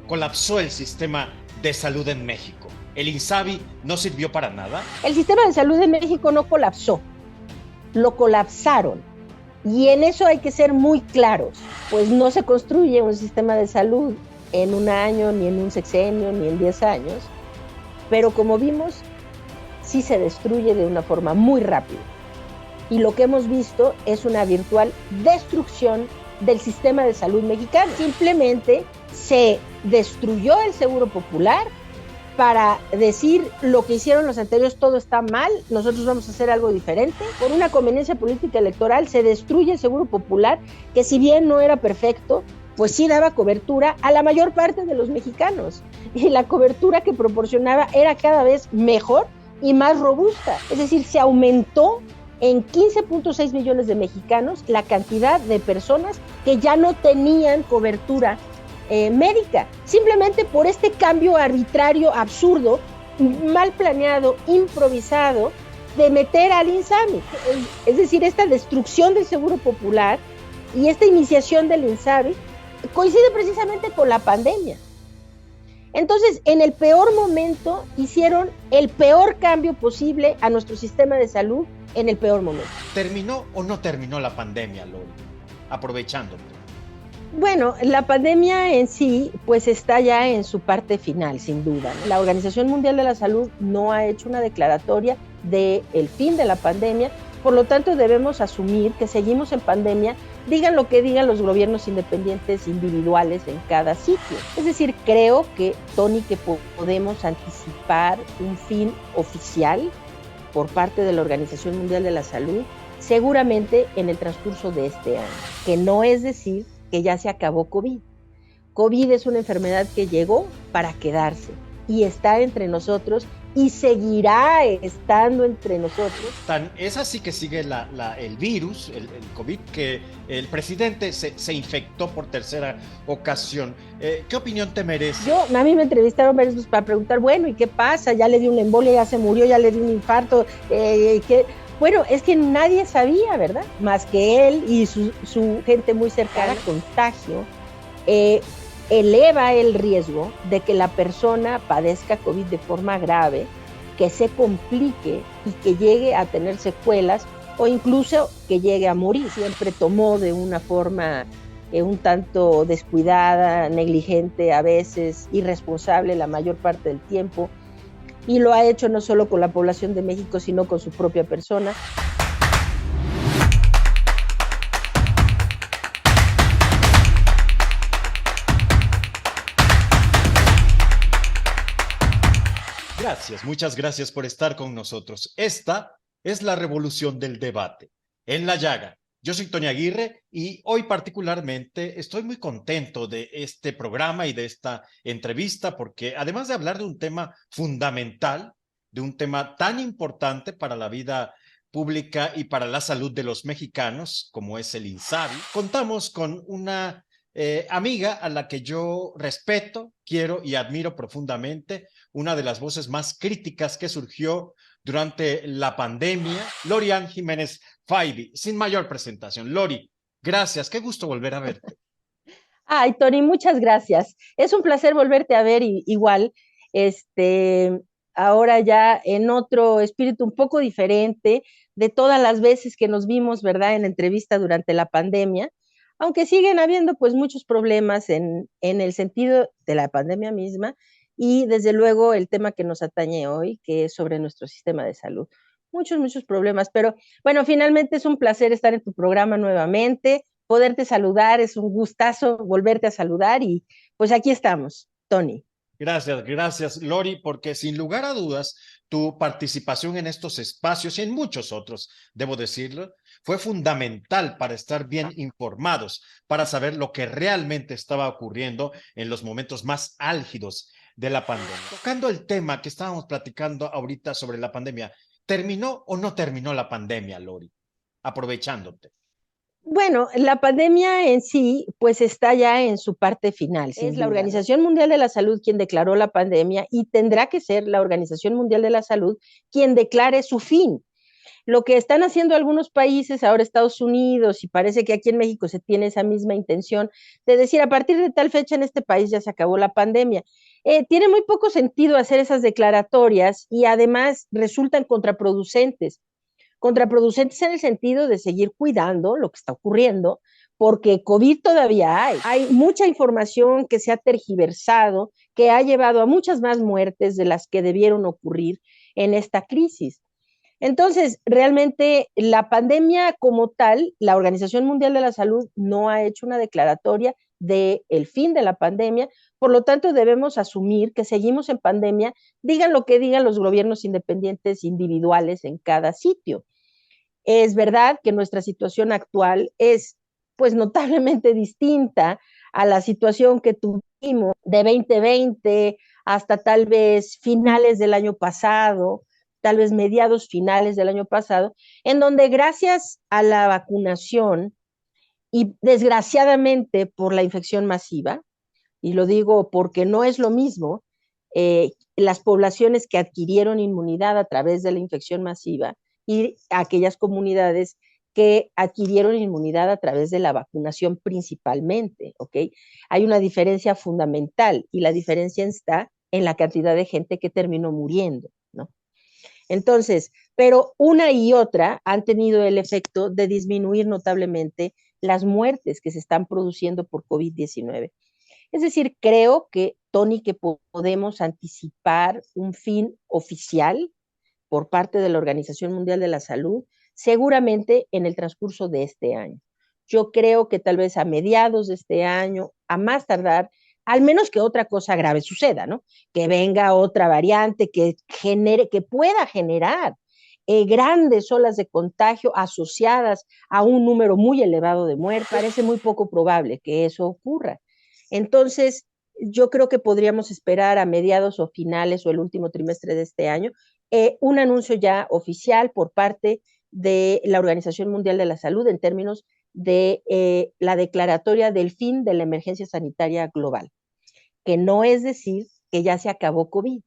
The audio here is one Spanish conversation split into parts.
colapsó el sistema de salud en México. ¿El INSABI no sirvió para nada? El sistema de salud de México no colapsó, lo colapsaron. Y en eso hay que ser muy claros, pues no se construye un sistema de salud en un año, ni en un sexenio, ni en 10 años, pero como vimos, sí se destruye de una forma muy rápida. Y lo que hemos visto es una virtual destrucción del sistema de salud mexicano. Simplemente se destruyó el Seguro Popular para decir lo que hicieron los anteriores, todo está mal, nosotros vamos a hacer algo diferente. Por una conveniencia política electoral se destruye el Seguro Popular, que si bien no era perfecto, pues sí daba cobertura a la mayor parte de los mexicanos. Y la cobertura que proporcionaba era cada vez mejor y más robusta. Es decir, se aumentó en 15.6 millones de mexicanos la cantidad de personas que ya no tenían cobertura médica, simplemente por este cambio arbitrario, absurdo, mal planeado, improvisado, de meter al INSABI. Es decir, esta destrucción del Seguro Popular y esta iniciación del INSABI coincide precisamente con la pandemia. Entonces, en el peor momento, hicieron el peor cambio posible a nuestro sistema de salud en el peor momento. ¿Terminó o no terminó la pandemia, Lori? Aprovechándote. Bueno, la pandemia en sí, pues está ya en su parte final, sin duda. La Organización Mundial de la Salud no ha hecho una declaratoria del fin de la pandemia, por lo tanto debemos asumir que seguimos en pandemia, digan lo que digan los gobiernos independientes individuales en cada sitio. Es decir, creo que, Tony, que podemos anticipar un fin oficial por parte de la Organización Mundial de la Salud, seguramente en el transcurso de este año, que no es decir que ya se acabó COVID. COVID es una enfermedad que llegó para quedarse y está entre nosotros y seguirá estando entre nosotros. Es así que sigue el virus, el COVID, que el presidente se infectó por tercera ocasión. ¿Qué opinión te merece? A mí me entrevistaron varias veces para preguntar, bueno, ¿y qué pasa? Ya le dio una embolia, ya se murió, ya le dio un infarto, ¿qué? Bueno, es que nadie sabía, ¿verdad? Más que él y su gente muy cercana. Cada contagio eleva el riesgo de que la persona padezca COVID de forma grave, que se complique y que llegue a tener secuelas o incluso que llegue a morir. Siempre tomó de una forma un tanto descuidada, negligente, a veces irresponsable la mayor parte del tiempo, y lo ha hecho no solo con la población de México, sino con su propia persona. Gracias, muchas gracias por estar con nosotros. Esta es la revolución del debate. En la llaga. Yo soy Tony Aguirre y hoy particularmente estoy muy contento de este programa y de esta entrevista porque además de hablar de un tema fundamental, de un tema tan importante para la vida pública y para la salud de los mexicanos como es el INSABI, contamos con una amiga a la que yo respeto, quiero y admiro profundamente, una de las voces más críticas que surgió durante la pandemia, Lorian Jiménez Faibi. Sin mayor presentación. Lori, gracias, qué gusto volver a verte. Ay, Tony, muchas gracias. Es un placer volverte a ver igual, ahora ya en otro espíritu un poco diferente de todas las veces que nos vimos, ¿verdad?, en entrevista durante la pandemia, aunque siguen habiendo pues muchos problemas en el sentido de la pandemia misma y desde luego el tema que nos atañe hoy, que es sobre nuestro sistema de salud. Muchos problemas, pero bueno, finalmente es un placer estar en tu programa nuevamente, poderte saludar, es un gustazo volverte a saludar y pues aquí estamos, Tony. Gracias, Lori, porque sin lugar a dudas, tu participación en estos espacios y en muchos otros, debo decirlo, fue fundamental para estar bien informados, para saber lo que realmente estaba ocurriendo en los momentos más álgidos de la pandemia. Tocando el tema que estábamos platicando ahorita sobre la pandemia, ¿terminó o no terminó la pandemia, Lori? Aprovechándote. Bueno, la pandemia en sí, pues está ya en su parte final. Es la Organización Mundial de la Salud quien declaró la pandemia y tendrá que ser la Organización Mundial de la Salud quien declare su fin. Lo que están haciendo algunos países, ahora Estados Unidos, y parece que aquí en México se tiene esa misma intención de decir a partir de tal fecha en este país ya se acabó la pandemia. Tiene muy poco sentido hacer esas declaratorias y además resultan contraproducentes. Contraproducentes en el sentido de seguir cuidando lo que está ocurriendo, porque COVID todavía hay. Hay mucha información que se ha tergiversado, que ha llevado a muchas más muertes de las que debieron ocurrir en esta crisis. Entonces, realmente la pandemia como tal, la Organización Mundial de la Salud no ha hecho una declaratoria del fin de la pandemia, por lo tanto debemos asumir que seguimos en pandemia, digan lo que digan los gobiernos independientes individuales en cada sitio. Es verdad que nuestra situación actual es pues notablemente distinta a la situación que tuvimos de 2020 hasta tal vez finales del año pasado, tal vez mediados finales del año pasado, en donde gracias a la vacunación y desgraciadamente por la infección masiva, y lo digo porque no es lo mismo las poblaciones que adquirieron inmunidad a través de la infección masiva y aquellas comunidades que adquirieron inmunidad a través de la vacunación principalmente, ¿ok? Hay una diferencia fundamental y la diferencia está en la cantidad de gente que terminó muriendo, ¿no? Entonces, pero una y otra han tenido el efecto de disminuir notablemente las muertes que se están produciendo por COVID-19. Es decir, creo que, Tony, que podemos anticipar un fin oficial por parte de la Organización Mundial de la Salud, seguramente en el transcurso de este año. Yo creo que tal vez a mediados de este año, a más tardar, al menos que otra cosa grave suceda, ¿no? Que venga otra variante que genere, que pueda generar grandes olas de contagio asociadas a un número muy elevado de muertes. Parece muy poco probable que eso ocurra. Entonces, yo creo que podríamos esperar a mediados o finales o el último trimestre de este año un anuncio ya oficial por parte de la Organización Mundial de la Salud en términos de la declaratoria del fin de la emergencia sanitaria global, que no es decir que ya se acabó COVID.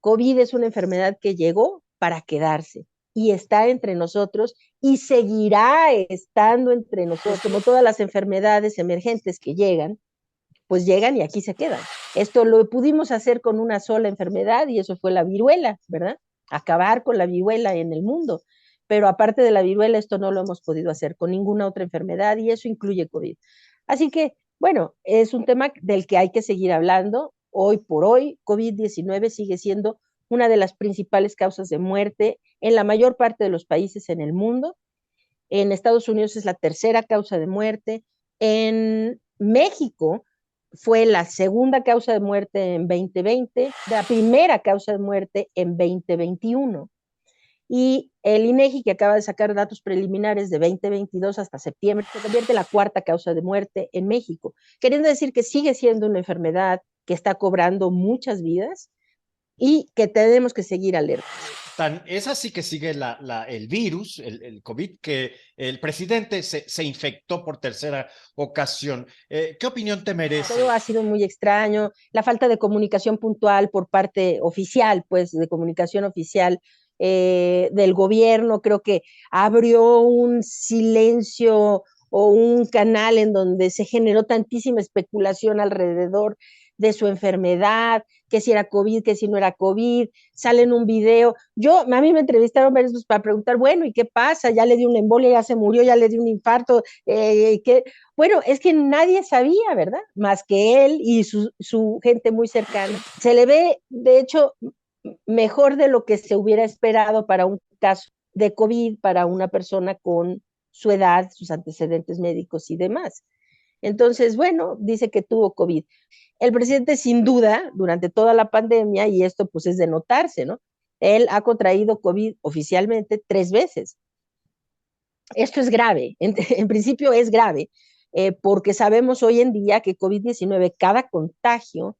COVID es una enfermedad que llegó para quedarse y está entre nosotros y seguirá estando entre nosotros, como todas las enfermedades emergentes que llegan, pues llegan y aquí se quedan. Esto lo pudimos hacer con una sola enfermedad y eso fue la viruela, ¿verdad? Acabar con la viruela en el mundo. Pero aparte de la viruela, esto no lo hemos podido hacer con ninguna otra enfermedad y eso incluye COVID. Así que, bueno, es un tema del que hay que seguir hablando. Hoy por hoy, COVID-19 sigue siendo una de las principales causas de muerte en la mayor parte de los países en el mundo. En Estados Unidos es la tercera causa de muerte. En México fue la segunda causa de muerte en 2020, la primera causa de muerte en 2021. Y el INEGI, que acaba de sacar datos preliminares de 2022 hasta septiembre, se convierte en la cuarta causa de muerte en México, queriendo decir que sigue siendo una enfermedad que está cobrando muchas vidas y que tenemos que seguir alerta. Es así que sigue el virus, el COVID, que el presidente se infectó por tercera ocasión. ¿Qué opinión te merece? Todo ha sido muy extraño, la falta de comunicación puntual por parte oficial, pues de comunicación oficial del gobierno, creo que abrió un silencio o un canal en donde se generó tantísima especulación alrededor de su enfermedad, que si era COVID, que si no era COVID, sale en un video. A mí me entrevistaron varios veces para preguntar, bueno, ¿y qué pasa? Ya le dio una embolia, ya se murió, ya le dio un infarto, ¿qué? Bueno, es que nadie sabía, ¿verdad? Más que él y su gente muy cercana. Se le ve, de hecho, mejor de lo que se hubiera esperado para un caso de COVID, para una persona con su edad, sus antecedentes médicos y demás. Entonces, bueno, dice que tuvo COVID. El presidente, sin duda, durante toda la pandemia, y esto pues es de notarse, ¿no? Él ha contraído COVID oficialmente 3 veces. Esto es grave, en principio es grave, porque sabemos hoy en día que COVID-19, cada contagio,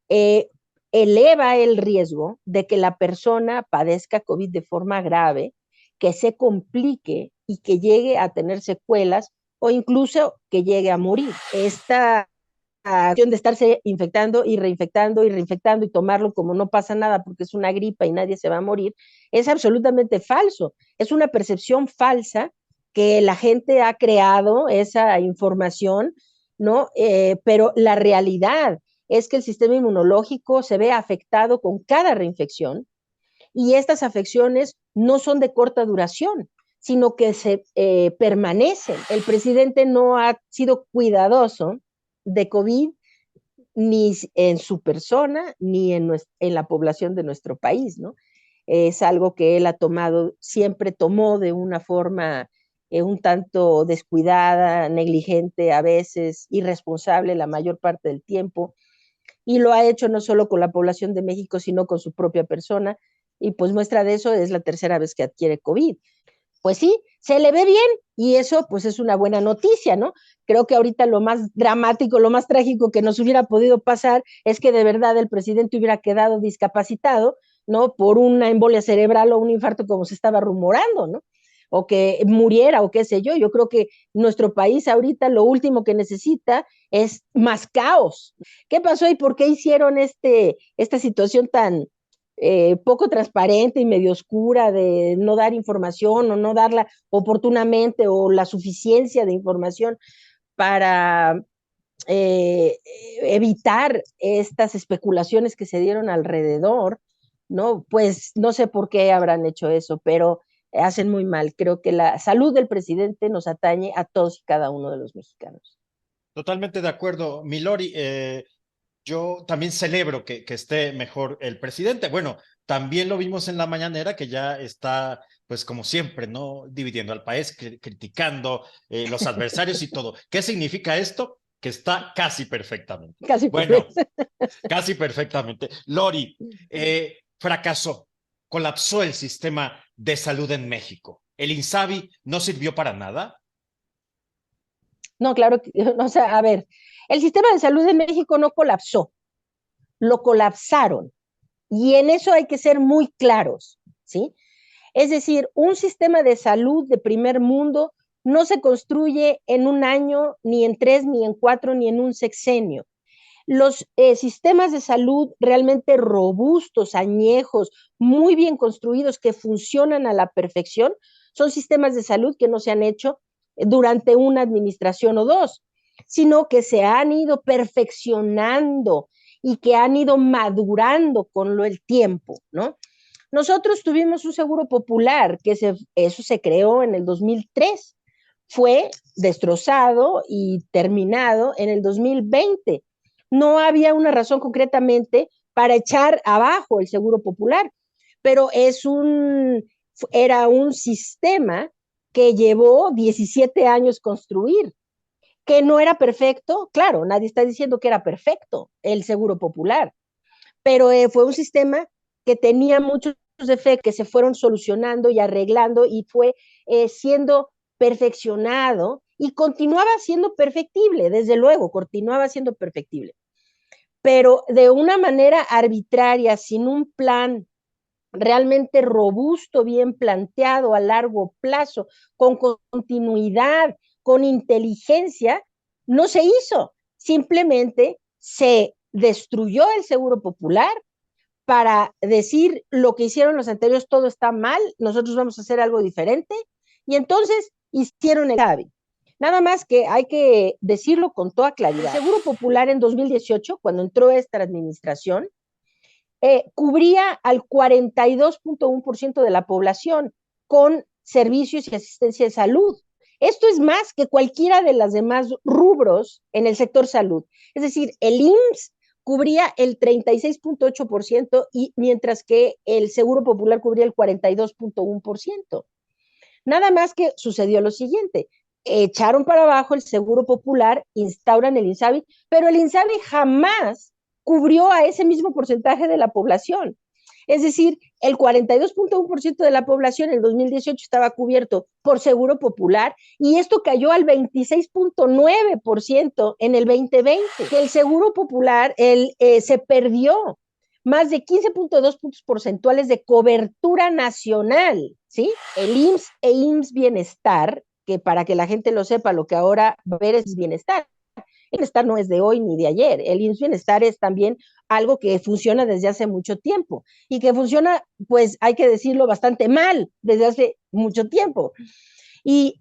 eh, eleva el riesgo de que la persona padezca COVID de forma grave, que se complique y que llegue a tener secuelas o incluso que llegue a morir. Esta acción de estarse infectando y reinfectando y reinfectando y tomarlo como no pasa nada porque es una gripa y nadie se va a morir, es absolutamente falso. Es una percepción falsa que la gente ha creado esa información, ¿no? Pero la realidad es que el sistema inmunológico se ve afectado con cada reinfección y estas afecciones no son de corta duración, sino que se permanecen. El presidente no ha sido cuidadoso de COVID ni en su persona ni en la población de nuestro país, ¿no? Es algo que él ha tomado, siempre tomó de una forma un tanto descuidada, negligente, a veces irresponsable la mayor parte del tiempo, y lo ha hecho no solo con la población de México, sino con su propia persona, y pues muestra de eso es la tercera vez que adquiere COVID. Pues sí, se le ve bien y eso pues es una buena noticia, ¿no? Creo que ahorita lo más dramático, lo más trágico que nos hubiera podido pasar es que de verdad el presidente hubiera quedado discapacitado, ¿no? Por una embolia cerebral o un infarto como se estaba rumorando, ¿no? O que muriera o qué sé yo. Yo creo que nuestro país ahorita lo último que necesita es más caos. ¿Qué pasó y por qué hicieron esta situación tan poco transparente y medio oscura de no dar información o no darla oportunamente o la suficiencia de información para eh, evitar estas especulaciones que se dieron alrededor, ¿no? Pues no sé por qué habrán hecho eso, pero hacen muy mal. Creo que la salud del presidente nos atañe a todos y cada uno de los mexicanos. Totalmente de acuerdo, Milori. Yo también celebro que esté mejor el presidente. Bueno, también lo vimos en la mañanera que ya está, pues como siempre, ¿no? Dividiendo al país, criticando los adversarios y todo. ¿Qué significa esto? Que está casi perfectamente. Casi Bueno, perfecto. casi perfectamente. Lori, fracasó, colapsó el sistema de salud en México. El INSABI no sirvió para nada. No, claro, o sea, a ver, el sistema de salud de México no colapsó, lo colapsaron. Y en eso hay que ser muy claros, ¿sí? Es decir, un sistema de salud de primer mundo no se construye en un año, ni en tres, ni en cuatro, ni en un sexenio. Los sistemas de salud realmente robustos, añejos, muy bien construidos, que funcionan a la perfección, son sistemas de salud que no se han hecho durante una administración o dos, sino que se han ido perfeccionando y que han ido madurando con el tiempo, ¿no? Nosotros tuvimos un seguro popular, eso se creó en el 2003, fue destrozado y terminado en el 2020. No había una razón concretamente para echar abajo el seguro popular, pero era un sistema que llevó 17 años construir, que no era perfecto, claro, nadie está diciendo que era perfecto el seguro popular, pero fue un sistema que tenía muchos defectos que se fueron solucionando y arreglando y fue siendo perfeccionado y continuaba siendo perfectible, desde luego, continuaba siendo perfectible, pero de una manera arbitraria, sin un plan realmente robusto, bien planteado a largo plazo, con continuidad, con inteligencia, no se hizo. Simplemente se destruyó el seguro popular para decir lo que hicieron los anteriores, todo está mal, nosotros vamos a hacer algo diferente, y entonces hicieron el CABI. Nada más que hay que decirlo con toda claridad. El Seguro Popular en 2018, cuando entró esta administración, cubría al 42.1% de la población con servicios y asistencia de salud. Esto es más que cualquiera de las demás rubros en el sector salud. Es decir, el IMSS cubría el 36.8% y mientras que el Seguro Popular cubría el 42.1%. Nada más que sucedió lo siguiente, echaron para abajo el Seguro Popular, instauran el INSABI, pero el INSABI jamás cubrió a ese mismo porcentaje de la población. Es decir, el 42.1% de la población en el 2018 estaba cubierto por Seguro Popular y esto cayó al 26.9% en el 2020. El Seguro Popular se perdió más de 15.2 puntos porcentuales de cobertura nacional, ¿sí? El IMSS e IMSS Bienestar, que para que la gente lo sepa, lo que ahora va a ver es bienestar. El bienestar no es de hoy ni de ayer, el IMSS Bienestar es también algo que funciona desde hace mucho tiempo y que funciona, pues hay que decirlo, bastante mal desde hace mucho tiempo. Y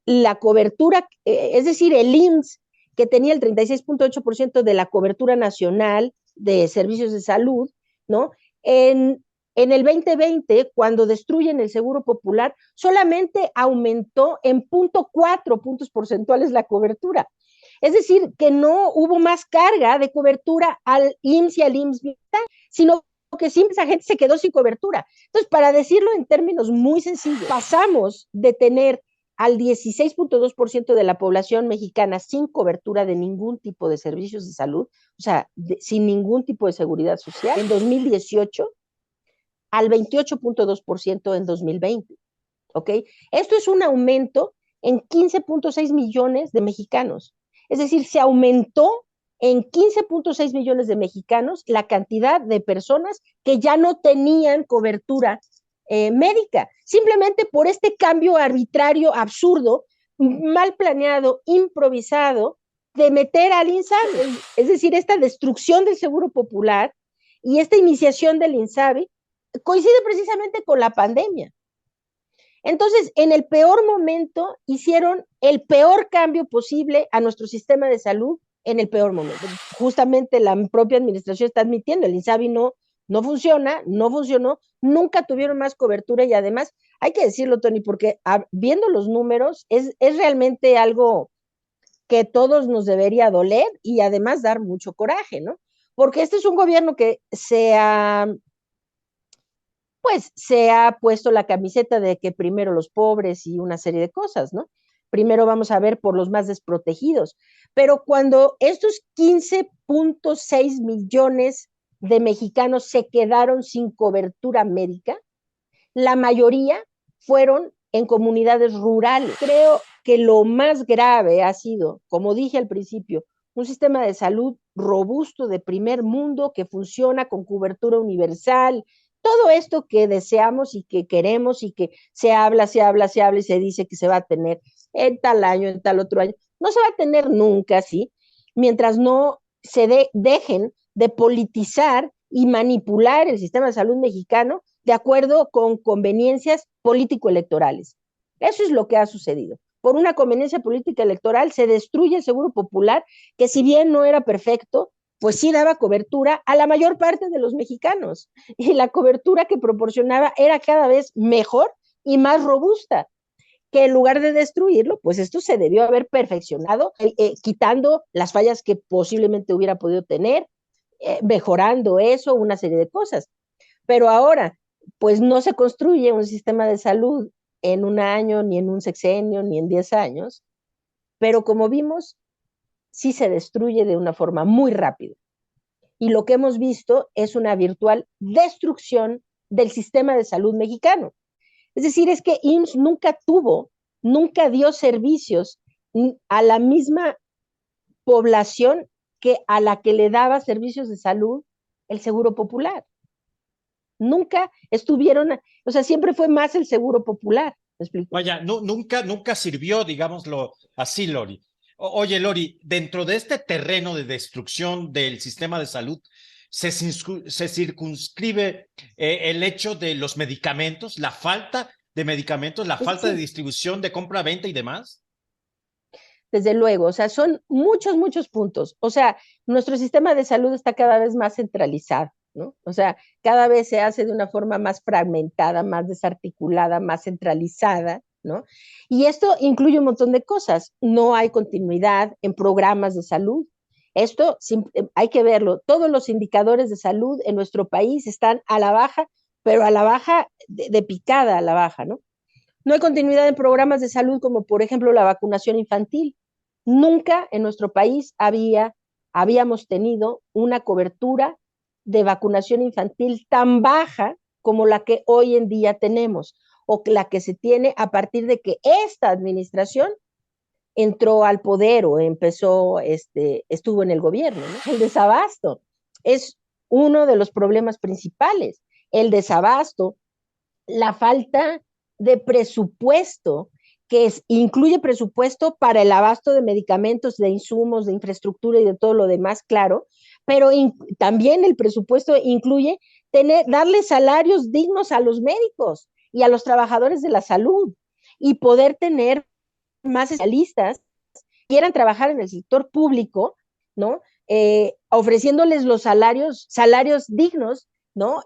la cobertura, es decir, el IMSS, que tenía el 36.8% de la cobertura nacional de servicios de salud, ¿no? En el 2020, cuando destruyen el Seguro Popular, solamente aumentó en 0.4 puntos porcentuales la cobertura. Es decir, que no hubo más carga de cobertura al IMSS y al IMSS Bienestar, sino que siempre esa gente se quedó sin cobertura. Entonces, para decirlo en términos muy sencillos, pasamos de tener al 16.2% de la población mexicana sin cobertura de ningún tipo de servicios de salud, o sea, sin ningún tipo de seguridad social, en 2018, al 28.2% en 2020. ¿Ok? Esto es un aumento en 15.6 millones de mexicanos. Es decir, se aumentó en 15.6 millones de mexicanos la cantidad de personas que ya no tenían cobertura médica, simplemente por este cambio arbitrario, absurdo, mal planeado, improvisado, de meter al INSABI. Es decir, esta destrucción del Seguro Popular y esta iniciación del INSABI coincide precisamente con la pandemia. Entonces, en el peor momento, hicieron el peor cambio posible a nuestro sistema de salud en el peor momento. Justamente la propia administración está admitiendo, el INSABI no funciona, no funcionó, nunca tuvieron más cobertura y además, hay que decirlo, Tony, porque viendo los números, es realmente algo que todos nos debería doler y además dar mucho coraje, ¿no? Porque este es un gobierno que pues se ha puesto la camiseta de que primero los pobres y una serie de cosas, ¿no? Primero vamos a ver por los más desprotegidos. Pero cuando estos 15.6 millones de mexicanos se quedaron sin cobertura médica, la mayoría fueron en comunidades rurales. Creo que lo más grave ha sido, como dije al principio, un sistema de salud robusto de primer mundo que funciona con cobertura universal, todo esto que deseamos y que queremos y que se habla y se dice que se va a tener en tal año, en tal otro año, no se va a tener nunca, ¿sí? Mientras no se dejen de politizar y manipular el sistema de salud mexicano de acuerdo con conveniencias político-electorales. Eso es lo que ha sucedido. Por una conveniencia política electoral se destruye el Seguro Popular, que si bien no era perfecto, pues sí daba cobertura a la mayor parte de los mexicanos. Y la cobertura que proporcionaba era cada vez mejor y más robusta, que en lugar de destruirlo, pues esto se debió haber perfeccionado, quitando las fallas que posiblemente hubiera podido tener, mejorando eso, una serie de cosas. Pero ahora, pues no se construye un sistema de salud en un año, ni en un sexenio, ni en 10 años, pero como vimos, sí se destruye de una forma muy rápida. Y lo que hemos visto es una virtual destrucción del sistema de salud mexicano. Es decir, es que IMSS nunca dio servicios a la misma población que a la que le daba servicios de salud el Seguro Popular. Nunca estuvieron, o sea, siempre fue más el Seguro Popular. ¿Me explico? Vaya, nunca sirvió, digámoslo así, Lori. Oye, Lori, dentro de este terreno de destrucción del sistema de salud, se circunscribe el hecho de los medicamentos, la falta de medicamentos, la falta de distribución, de compra, venta y demás. Desde luego, o sea, son muchos puntos. O sea, nuestro sistema de salud está cada vez más centralizado, ¿no? O sea, cada vez se hace de una forma más fragmentada, más desarticulada, más centralizada, ¿no? Y esto incluye un montón de cosas. No hay continuidad en programas de salud. Esto hay que verlo. Todos los indicadores de salud en nuestro país están a la baja, pero a la baja, de picada a la baja, ¿no? No hay continuidad en programas de salud como por ejemplo la vacunación infantil. Nunca en nuestro país habíamos tenido una cobertura de vacunación infantil tan baja como la que hoy en día tenemos o la que se tiene a partir de que esta administración entró al poder o estuvo en el gobierno, ¿no? El desabasto es uno de los problemas principales. El desabasto, la falta de presupuesto incluye presupuesto para el abasto de medicamentos, de insumos, de infraestructura y de todo lo demás, claro, pero también el presupuesto incluye darle salarios dignos a los médicos y a los trabajadores de la salud y poder tener más especialistas que quieran trabajar en el sector público, ¿no? Ofreciéndoles los salarios dignos, ¿no?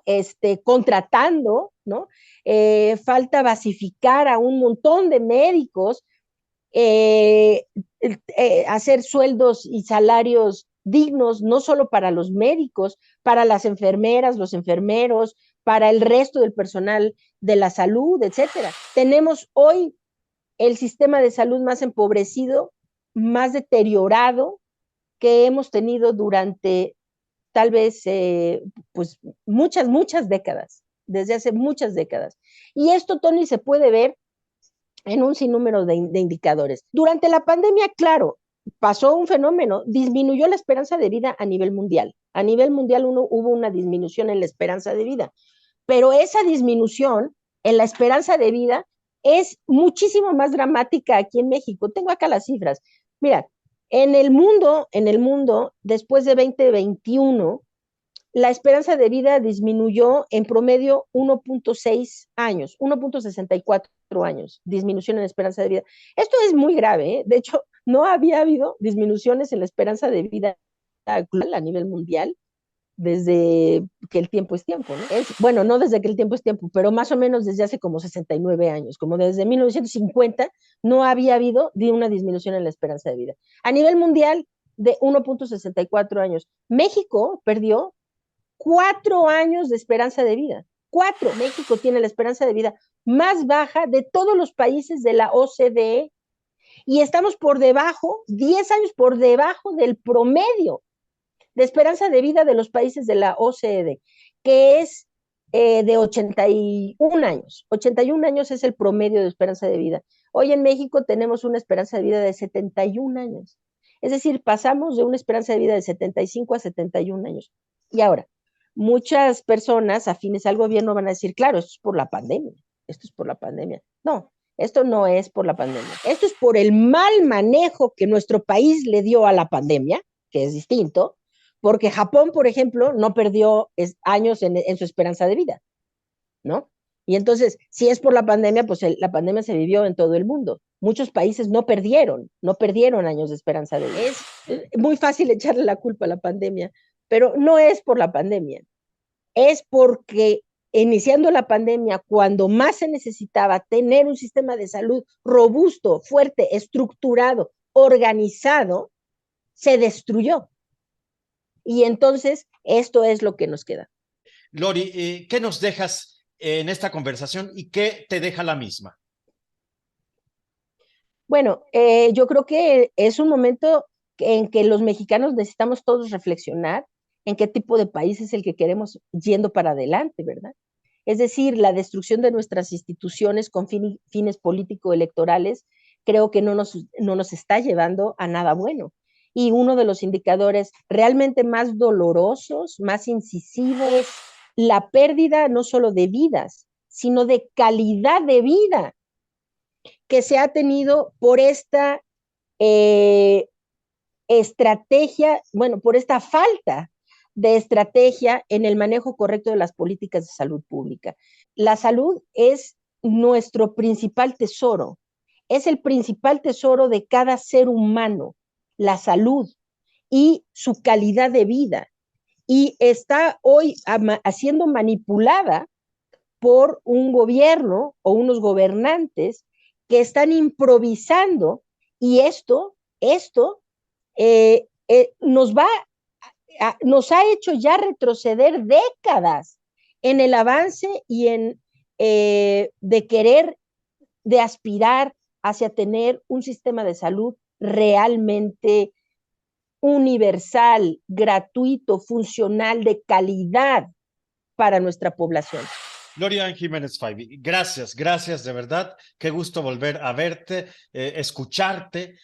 Contratando, ¿no? Falta basificar a un montón de médicos, hacer sueldos y salarios dignos, no solo para los médicos, para las enfermeras, los enfermeros, para el resto del personal de la salud, etcétera. Tenemos hoy el sistema de salud más empobrecido, más deteriorado que hemos tenido durante tal vez pues muchas décadas, desde hace muchas décadas. Y esto, Tony, se puede ver en un sinnúmero de indicadores. Durante la pandemia, claro, pasó un fenómeno, disminuyó la esperanza de vida a nivel mundial. A nivel mundial hubo una disminución en la esperanza de vida, pero esa disminución en la esperanza de vida es muchísimo más dramática aquí en México. Tengo acá las cifras. Mira, en el mundo, después de 2021, la esperanza de vida disminuyó en promedio 1.6 años, 1.64 años, disminución en la esperanza de vida. Esto es muy grave, ¿eh? De hecho, no había habido disminuciones en la esperanza de vida a nivel mundial desde que el tiempo es tiempo, ¿no? Bueno, no desde que el tiempo es tiempo, pero más o menos desde hace como 69 años, como desde 1950 no había habido una disminución en la esperanza de vida. A nivel mundial, de 1.64 años. México perdió 4 años de esperanza de vida. 4. México tiene la esperanza de vida más baja de todos los países de la OCDE y estamos por debajo, 10 años por debajo del promedio de esperanza de vida de los países de la OCDE, que es de 81 años. 81 años es el promedio de esperanza de vida. Hoy en México tenemos una esperanza de vida de 71 años. Es decir, pasamos de una esperanza de vida de 75 a 71 años. Y ahora, muchas personas afines al gobierno van a decir, claro, esto es por la pandemia, esto es por la pandemia. No, esto no es por la pandemia. Esto es por el mal manejo que nuestro país le dio a la pandemia, que es distinto, porque Japón, por ejemplo, no perdió años en su esperanza de vida, ¿no? Y entonces, si es por la pandemia, pues la pandemia se vivió en todo el mundo. Muchos países no perdieron años de esperanza de vida. Es muy fácil echarle la culpa a la pandemia, pero no es por la pandemia, es porque iniciando la pandemia, cuando más se necesitaba tener un sistema de salud robusto, fuerte, estructurado, organizado, se destruyó. Y entonces, esto es lo que nos queda. Lori, ¿qué nos dejas en esta conversación y qué te deja la misma? Bueno, yo creo que es un momento en que los mexicanos necesitamos todos reflexionar en qué tipo de país es el que queremos yendo para adelante, ¿verdad? Es decir, la destrucción de nuestras instituciones con fines político-electorales creo que no nos está llevando a nada bueno. Y uno de los indicadores realmente más dolorosos, más incisivos, es la pérdida no solo de vidas, sino de calidad de vida que se ha tenido por esta estrategia, bueno, por esta falta de estrategia en el manejo correcto de las políticas de salud pública. La salud es nuestro principal tesoro, es el principal tesoro de cada ser humano, la salud y su calidad de vida. Y está hoy siendo manipulada por un gobierno o unos gobernantes que están improvisando y esto nos ha hecho ya retroceder décadas en el avance y en de querer, de aspirar hacia tener un sistema de salud realmente universal, gratuito, funcional, de calidad para nuestra población. Gloria Jiménez Faibi, gracias de verdad. Qué gusto volver a verte, escucharte,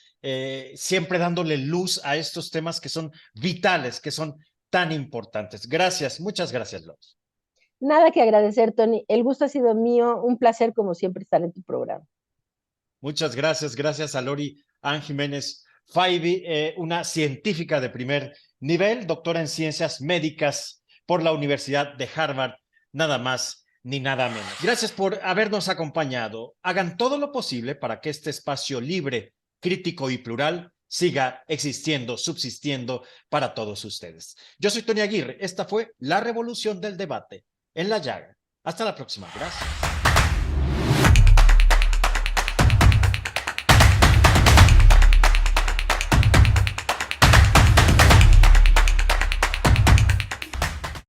siempre dándole luz a estos temas que son vitales, que son tan importantes. Gracias, muchas gracias, Loris. Nada que agradecer, Tony. El gusto ha sido mío. Un placer, como siempre, estar en tu programa. Muchas gracias. Gracias a Lori Ann Jiménez Faibi, una científica de primer nivel, doctora en ciencias médicas por la Universidad de Harvard, nada más ni nada menos. Gracias por habernos acompañado. Hagan todo lo posible para que este espacio libre, crítico y plural siga existiendo, subsistiendo para todos ustedes. Yo soy Tony Aguirre. Esta fue La Revolución del Debate en La Llaga. Hasta la próxima. Gracias.